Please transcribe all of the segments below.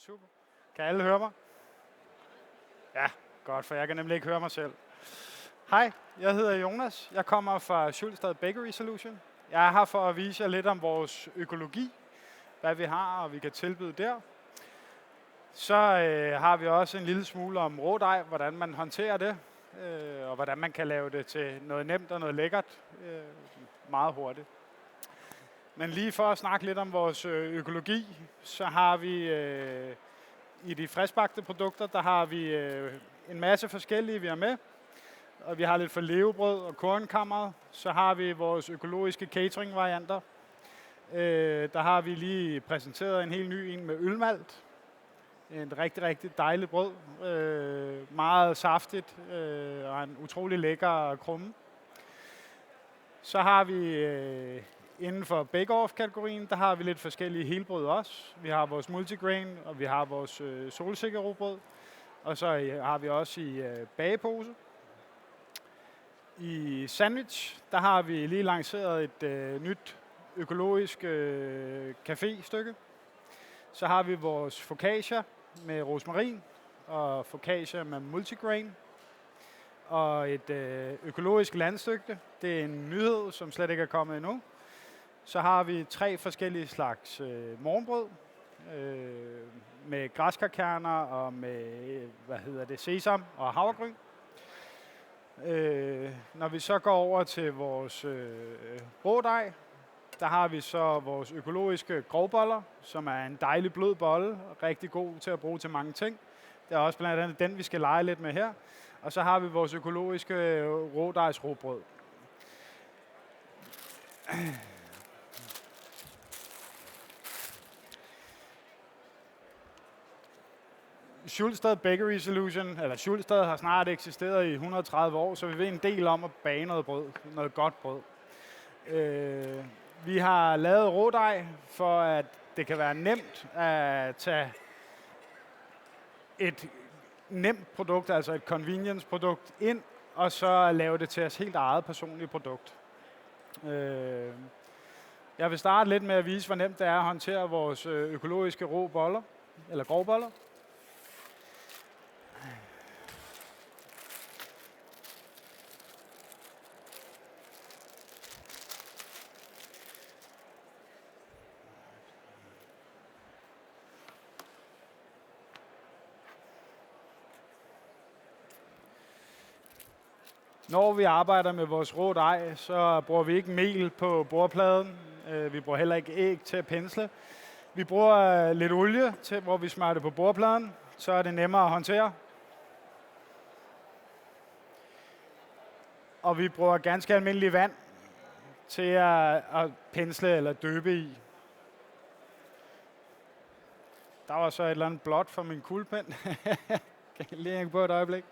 Super. Kan alle høre mig? Ja, godt, for jeg kan nemlig ikke høre mig selv. Hej, jeg hedder Jonas. Jeg kommer fra Schulstad Bakery Solution. Jeg er her for at vise jer lidt om vores økologi, hvad vi har og vi kan tilbyde der. Så har vi også en lille smule om rådej, hvordan man håndterer det, og hvordan man kan lave det til noget nemt og noget lækkert meget hurtigt. Men lige for at snakke lidt om vores økologi, så har vi i de friskbagte produkter, der har vi en masse forskellige, vi har med. Og vi har lidt for levebrød og kornkammeret. Så har vi vores økologiske catering-varianter. Der har vi lige præsenteret en helt ny en med ølmalt. En rigtig, rigtig dejlig brød. Meget saftigt og en utrolig lækker krumme. Så har vi inden for bake-off-kategorien, der har vi lidt forskellige helbrød også. Vi har vores multigrain, og vi har vores solsikkerrobrød. Og så har vi også i bagepose. I sandwich, der har vi lige lanceret et nyt økologisk café-stykke. Så har vi vores focaccia med rosmarin og focaccia med multigrain. Og et økologisk landstykke. Det er en nyhed, som slet ikke er kommet endnu. Så har vi 3 forskellige slags morgenbrød med græskarkerner og med sesam og havregryn. Når vi så går over til vores rådej, der har vi så vores økologiske grovboller, som er en dejlig blød bolle, rigtig god til at bruge til mange ting. Det er også blandt andet den, vi skal lege lidt med her. Og så har vi vores økologiske rådejsråbrød. Schulstad Bakery Solution, eller Schulstad har snart eksisteret i 130 år, så vi ved en del om at bage noget brød, noget godt brød. Vi har lavet rådej, for at det kan være nemt at tage et nemt produkt, altså et convenience-produkt, ind, og så lave det til os helt eget personlige produkt. Jeg vil starte lidt med at vise, hvor nemt det er at håndtere vores økologiske rå boller, eller grovboller. Når vi arbejder med vores rå dej, så bruger vi ikke mel på bordpladen. Vi bruger heller ikke æg til at pensle. Vi bruger lidt olie, hvor vi smører det på bordpladen, så er det nemmere at håndtere. Og vi bruger ganske almindelig vand til at pensle eller døbe i. Der var så et eller andet blåt for min kuglepen. Kan jeg lige hænge på et øjeblik?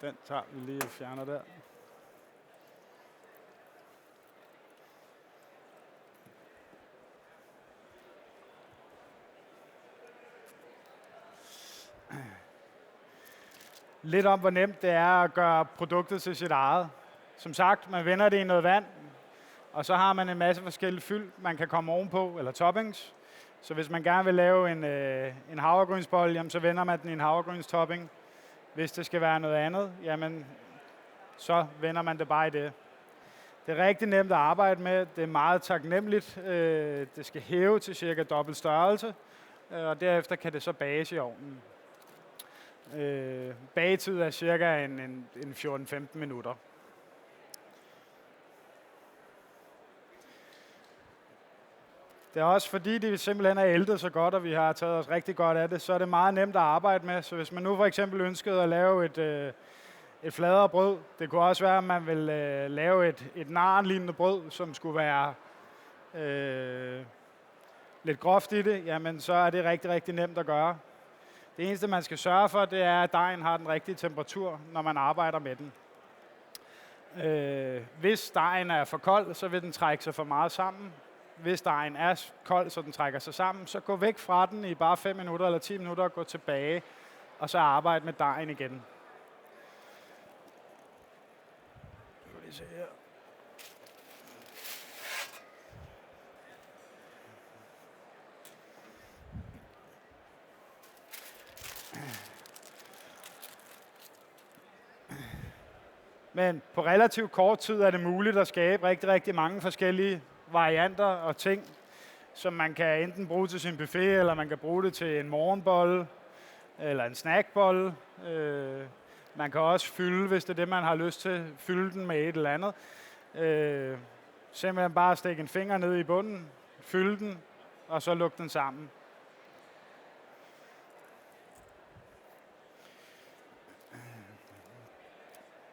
Den tager vi lige og fjerner der. Lidt om, hvor nemt det er at gøre produktet til sit eget. Som sagt, man vender det i noget vand, og så har man en masse forskellige fyld, man kan komme ovenpå, eller toppings. Så hvis man gerne vil lave en havregrynsbolle, jamen, så vender man den i en havregrynstopping. Hvis det skal være noget andet, jamen, så vender man det bare i det. Det er rigtig nemt at arbejde med. Det er meget taknemmeligt. Det skal hæve til cirka dobbelt størrelse, og derefter kan det så bages i ovnen. Bagetid er cirka en 14-15 minutter. Det er også fordi, det simpelthen er æltet så godt, og vi har taget os rigtig godt af det, så er det meget nemt at arbejde med. Så hvis man nu for eksempel ønskede at lave et fladere brød, det kunne også være, at man ville lave et narrenlignende brød, som skulle være lidt groft i det, jamen så er det rigtig, rigtig nemt at gøre. Det eneste, man skal sørge for, det er, at dejen har den rigtige temperatur, når man arbejder med den. Hvis dejen er for kold, så vil den trække sig for meget sammen. Hvis dejen er kold, så den trækker sig sammen, så gå væk fra den i bare 5 minutter eller 10 minutter og gå tilbage, og så arbejde med dejen igen. Se her. Men på relativt kort tid er det muligt at skabe rigtig, rigtig mange forskellige varianter og ting, som man kan enten bruge til sin buffet, eller man kan bruge det til en morgenbolle, eller en snackbolle. Man kan også fylde, hvis det er det, man har lyst til, fylde den med et eller andet. Simpelthen bare stikke en finger ned i bunden, fylde den, og så lukke den sammen.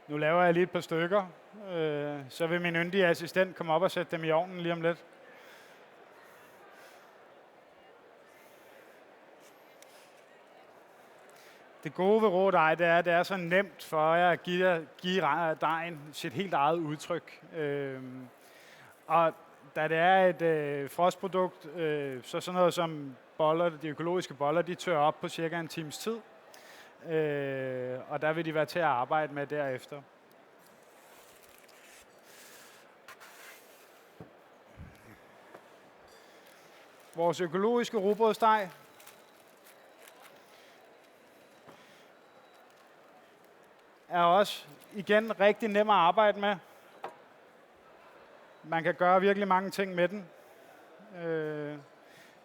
Nu laver jeg lige et par stykker, så vil min yndige assistent komme op og sætte dem i ovnen lige om lidt. Det gode ved rå dej, det er, at det er så nemt for jer at give dejen sit helt eget udtryk. Og da det er et frostprodukt, så sådan noget som boller, de økologiske boller, de tør op på cirka en times tid. Og der vil de være til at arbejde med derefter. Vores økologiske rugbrødsdej er også igen rigtig nem at arbejde med. Man kan gøre virkelig mange ting med den.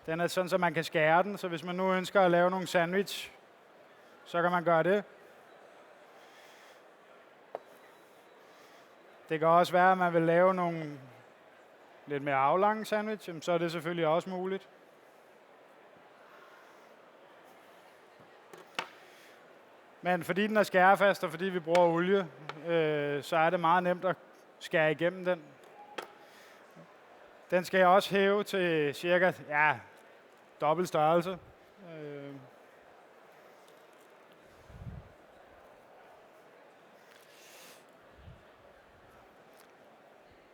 Den er sådan, så man kan skære den, så hvis man nu ønsker at lave nogle sandwich, så kan man gøre det. Det kan også være, at man vil lave nogle lidt mere aflange sandwich, så er det selvfølgelig også muligt. Men fordi den er skærefast, og fordi vi bruger olie, så er det meget nemt at skære igennem den. Den skal jeg også hæve til cirka dobbelt størrelse.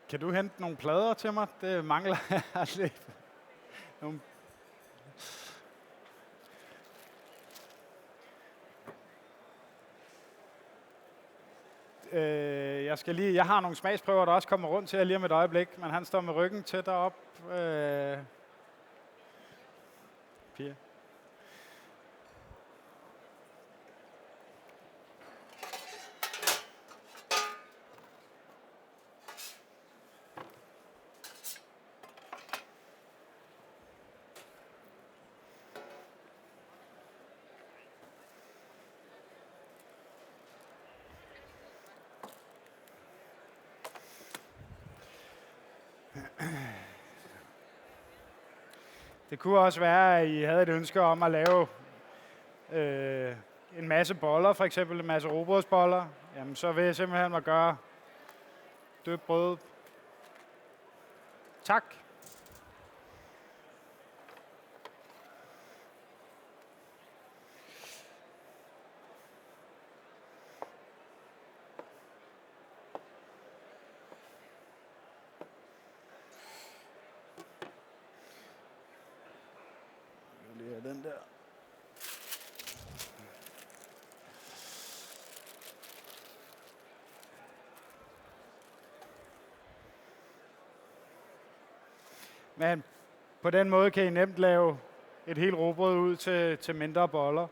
Kan du hente nogle plader til mig? Det mangler jeg lidt. Jeg har nogle smagsprøver, der også kommer rundt til jer lige om et øjeblik, men han står med ryggen tæt op. Pia. Det kunne også være, at I havde et ønske om at lave en masse boller, for eksempel en masse rugbrødsboller. Jamen, så vil jeg simpelthen at gøre døbt brød. Tak. Den der. Men på den måde kan I nemt lave et helt rugbrød ud til mindre boller.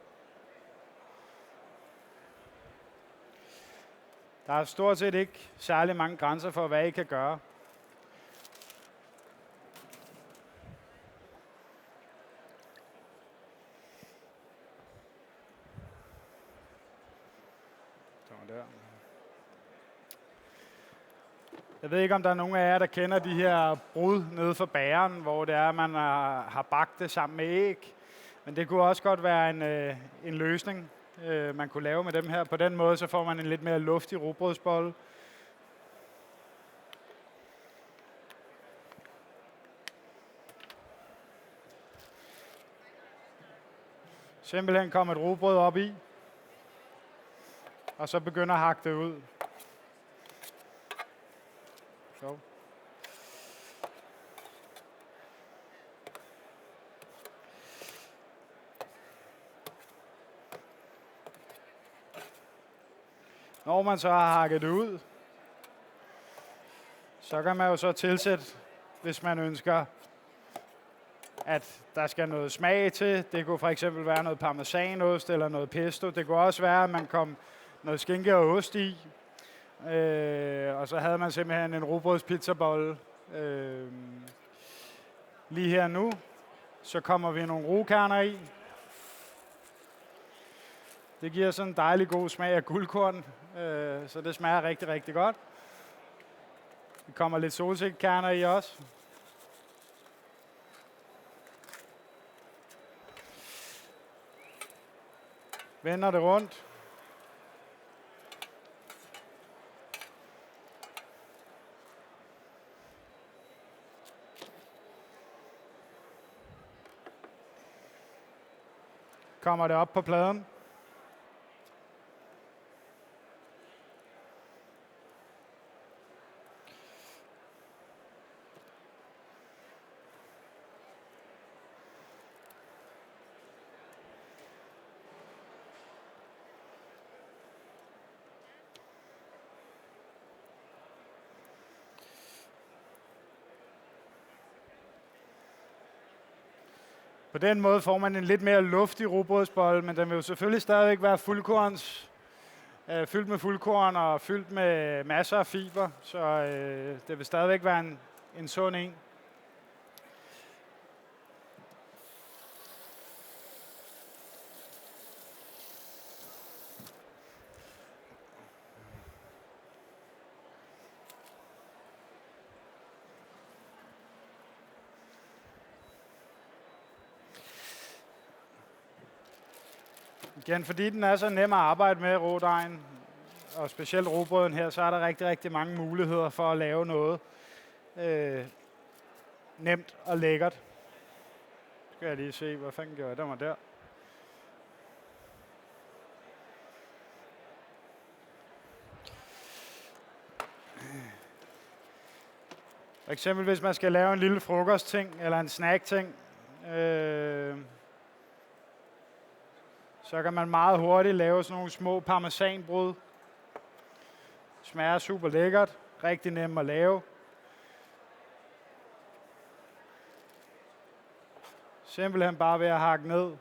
Der er stort set ikke særlig mange grænser for, hvad I kan gøre. Der. Jeg ved ikke, om der er nogen af jer, der kender de her brud nede for bageren, hvor det er, at man har bagt det sammen med æg. Men det kunne også godt være en løsning, man kunne lave med dem her. På den måde så får man en lidt mere luftig rugbrødsbolle. Simpelthen komme et rugbrød op i. Og så begynder at hakke det ud. Så. Når man så har hakket det ud, så kan man jo så tilsætte, hvis man ønsker, at der skal noget smag til. Det kunne for eksempel være noget parmesanost eller noget pesto. Det kunne også være, at man kom noget skinke og ost i. og så havde man simpelthen en rugbrødspizzabolle. Lige her nu, så kommer vi nogle rugkerner i. Det giver sådan en dejlig god smag af guldkorn, så det smager rigtig, rigtig godt. Der kommer lidt solsikkekerner i også. Vender det rundt. Kommer det op på pladen. På den måde får man en lidt mere luftig rugbrødsbolle, men den vil jo selvfølgelig stadigvæk være fyldt med fuldkorn og fyldt med masser af fiber, så det vil stadigvæk være en sund en. Igen, fordi den er så nem at arbejde med, rådejen, og specielt rugbrøden her, så er der rigtig, rigtig mange muligheder for at lave noget nemt og lækkert. Skal jeg lige se, hvad fanden gjorde jeg? Den var der. For eksempel hvis man skal lave en lille frokostting eller en snackting, så kan man meget hurtigt lave sådan nogle små parmesanbrød. Smager super lækkert, rigtig nemt at lave. Simpelthen bare ved at hakke ned.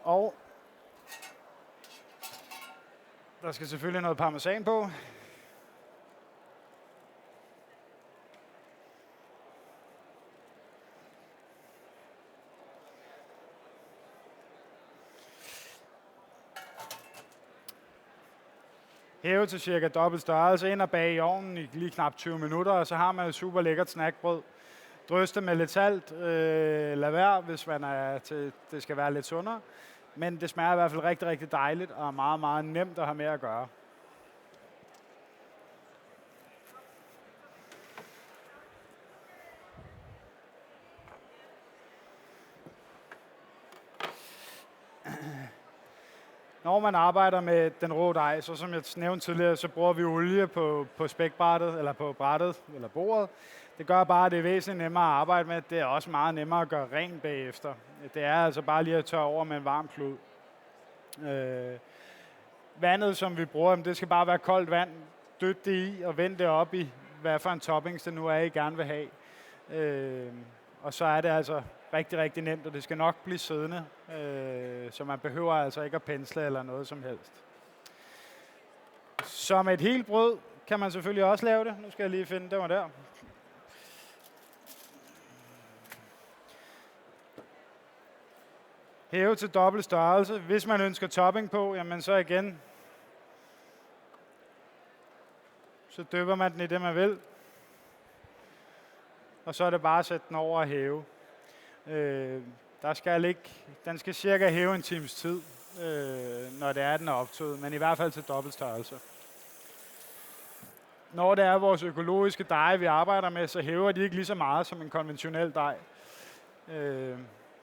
Og der skal selvfølgelig noget parmesan på. Hæve til cirka dobbelt størrelse, ind og bage i ovnen i lige knap 20 minutter, og så har man et super lækkert snackbrød. Drys det med lidt salt, lad være, hvis man det skal være lidt sundere. Men det smager i hvert fald rigtig, rigtig dejligt og meget, meget nemt at have med at gøre. Når man arbejder med den rå dej, så som jeg nævnte tidligere, så bruger vi olie på spækbrættet, eller på brættet, eller bordet. Det gør bare, at det er væsentligt nemmere at arbejde med. Det er også meget nemmere at gøre rent bagefter. Det er altså bare lige at tørre over med en varm klud. Vandet, som vi bruger, det skal bare være koldt vand. Dyt det i og vend det op i, hvad for en toppings det nu er, I gerne vil have. Og så er det altså rigtig, rigtig nemt, og det skal nok blive siddende, så man behøver altså ikke at pensle eller noget som helst. Så med et helt brød kan man selvfølgelig også lave det. Nu skal jeg lige finde, det var der. Hæve til dobbelt størrelse. Hvis man ønsker topping på, jamen så igen, så dypper man den i det, man vil. Og så er det bare at sætte den over og hæve. Den skal cirka hæve en times tid, når det er, den er optøet, men i hvert fald til dobbelt størrelse. Når det er vores økologiske deje, vi arbejder med, så hæver de ikke lige så meget som en konventionel dej.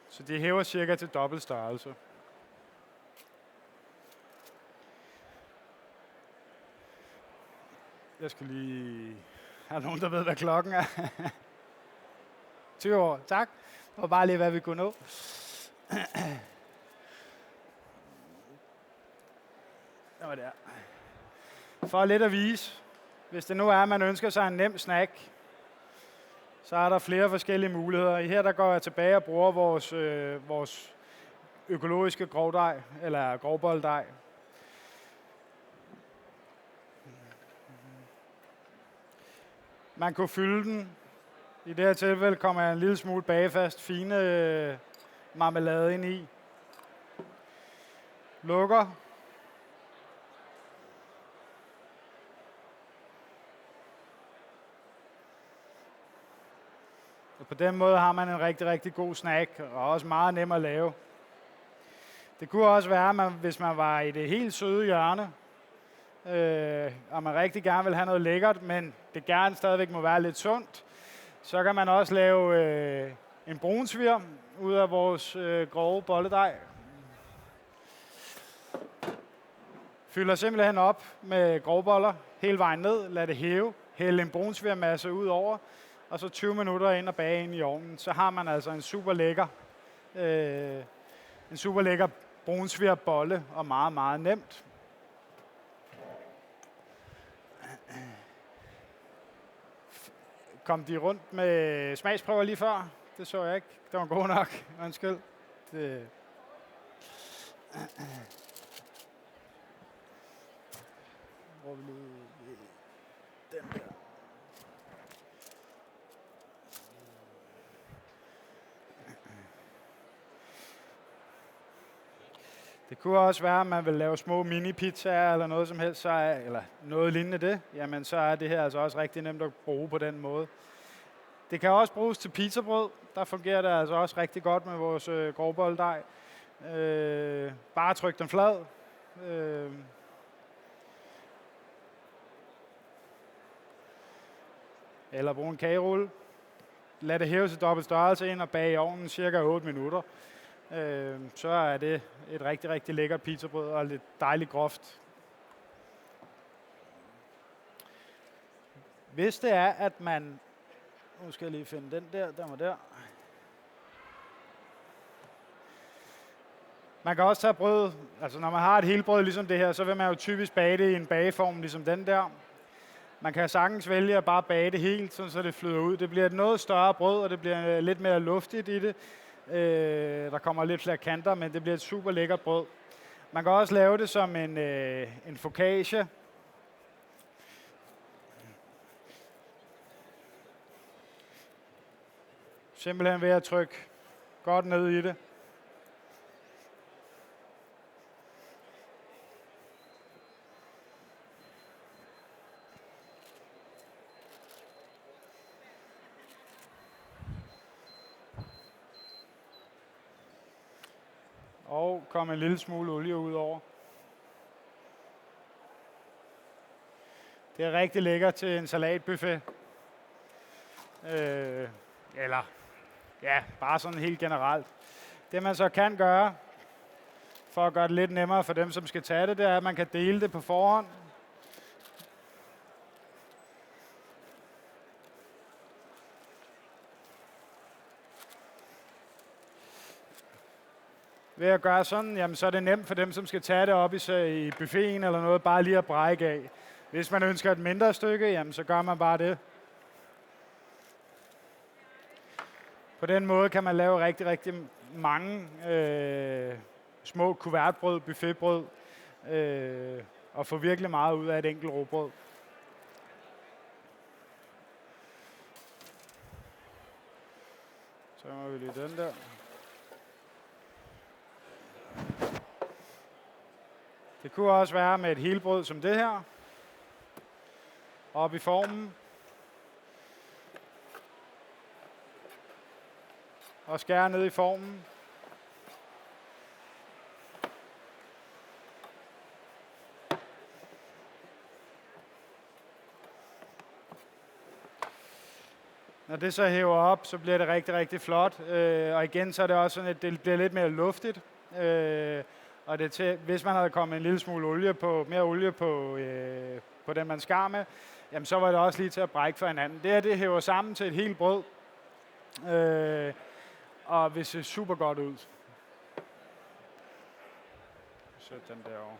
Så de hæver cirka til dobbelt størrelse. Jeg skal lige have nogen, der ved, hvad klokken er. 20 år, tak. Det var bare lige, hvad vi kunne nå. Det var der. For lidt at vise, Hvis det nu er, at man ønsker sig en nem snack, så er der flere forskellige muligheder. Her der går jeg tilbage og bruger vores økologiske grovdej, eller grovbolddej. Man kunne fylde den. I det her tilfælde kommer jeg en lille smule bagefast fine marmelade ind i. Lukker. Og på den måde har man en rigtig, rigtig god snack, og også meget nem at lave. Det kunne også være, at hvis man var i det helt søde hjørne, og man rigtig gerne vil have noget lækkert, men det gerne stadigvæk må være lidt sundt, så kan man også lave en brunsviger ud af vores grove bolledej. Fylder simpelthen op med grovboller hele vejen ned, lad det hæve, hælde en brunsvigermasse ud over, og så 20 minutter ind og bage ind i ovnen. Så har man altså en super lækker brunsvigerbolle, og meget, meget nemt. Kom de rundt med smagsprøver lige før? Det så jeg ikke. Det var god nok. Undskyld. Hvor vi lige den der. Det kunne også være, at man vil lave små mini-pizzaer eller noget som helst, eller noget lignende det. Jamen, så er det her altså også rigtig nemt at bruge på den måde. Det kan også bruges til pizzabrød. Der fungerer det altså også rigtig godt med vores grovbolddej. Bare tryk den flad. Eller brug en kagerulle. Lad det hæve til dobbelt størrelse ind og bage i ovnen cirka 8 minutter. Så er det et rigtig, rigtig lækkert pizzabrød og lidt dejligt groft. Hvis det er, at man... Nu skal jeg lige finde den der, den var der. Man kan også tage brød, altså når man har et helbrød ligesom det her, så vil man jo typisk bage det i en bageform ligesom den der. Man kan sagtens vælge at bare bage det helt, så det flyder ud. Det bliver et noget større brød, og det bliver lidt mere luftigt i det. Der kommer lidt flere kanter, men det bliver et super lækkert brød. Man kan også lave det som en focaccia. Simpelthen ved at trykke godt ned i det. Og kom en lille smule olie ud over. Det er rigtig lækkert til en salatbuffet. Eller, ja, bare sådan helt generelt. Det man så kan gøre, for at gøre det lidt nemmere for dem, som skal tage det, det er, at man kan dele det på forhånd. Ved at gøre sådan, jamen, så er det nemt for dem, som skal tage det op i buffeten eller noget, bare lige at brække af. Hvis man ønsker et mindre stykke, jamen, så gør man bare det. På den måde kan man lave rigtig, rigtig mange små kuvertbrød, buffetbrød, og få virkelig meget ud af et enkelt råbrød. Så må vi lige den der. Det kunne også være med et helbrød som det her. Op i formen. Og skære ned i formen. Når det så hæver op, så bliver det rigtig, rigtig flot. Og igen, så er det også sådan, at det bliver lidt mere luftigt. Og det til, hvis man havde kommet en lille smule mere olie på den, man skar med, jamen så var det også lige til at brække for hinanden. Det hæver sammen til et helt brød. Og det ser super godt ud. Sæt den derovre.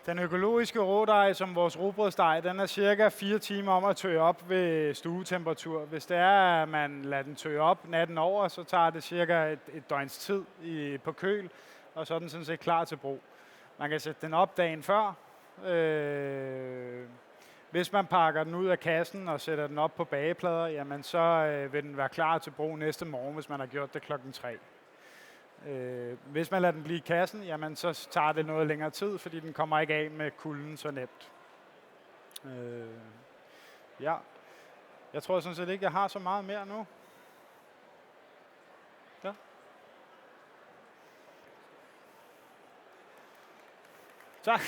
Den økologiske rådej, som vores rugbrødsdej, den er cirka 4 timer om at tøje op ved stuetemperatur. Hvis det er, at man lader den tøje op natten over, så tager det cirka et døgns tid på køl, og så er den sådan set klar til brug. Man kan sætte den op dagen før. Hvis man pakker den ud af kassen og sætter den op på bageplader, jamen så vil den være klar til brug næste morgen, hvis man har gjort det klokken 3. Hvis man lader den blive i kassen, jamen så tager det noget længere tid, fordi den kommer ikke af med kulden så nemt. Ja, jeg tror sådan set ikke, jeg har så meget mere nu. Ja. Tak.